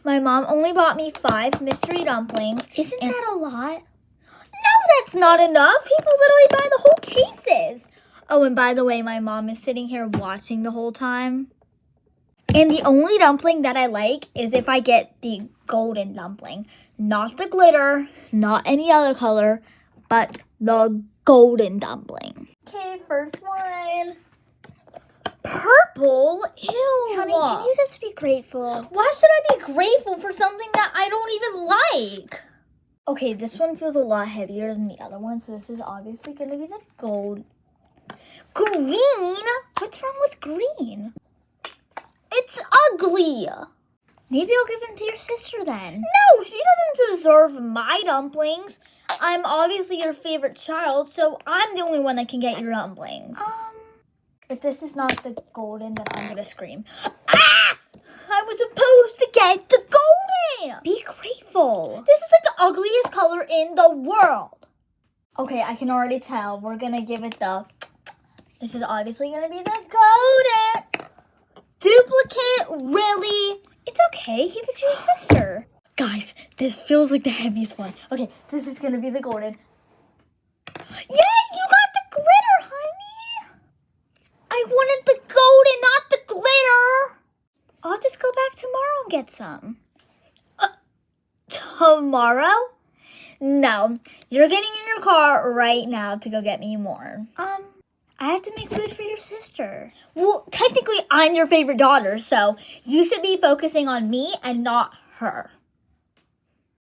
My mom only bought me 5 mystery dumplings. Isn't that a lot? No, that's not enough. People literally buy the whole cases. Oh, and by the way, my mom is sitting here watching the whole time. And the only dumpling that I like is if I get the golden dumpling. Not the glitter, not any other color, but the golden dumpling. Okay, first one. Purple? Ew. Honey, can you just be grateful? Why should I be grateful for something that I don't even like? Okay, this one feels a lot heavier than the other one, so this is obviously going to be the gold. Green? What's wrong with green? It's ugly. Maybe I'll give them to your sister then. No, she doesn't deserve my dumplings. I'm obviously your favorite child, so I'm the only one that can get your dumplings. If this is not the golden, then I'm going to scream. Ah! I was supposed to get the golden. Be grateful. This is like the ugliest color in the world. Okay, I can already tell. We're going to give it the... This is obviously going to be the golden. Duplicate? Really? It's okay. Give it to your sister. Guys, this feels like the heaviest one. Okay, this is going to be the golden. Yeah, you got the glitter, honey. I wanted the golden, not the glitter. I'll just go back tomorrow and get some. Tomorrow? No, you're getting in your car right now to go get me more. I have to make food for your sister. Well, technically, I'm your favorite daughter, so you should be focusing on me and not her.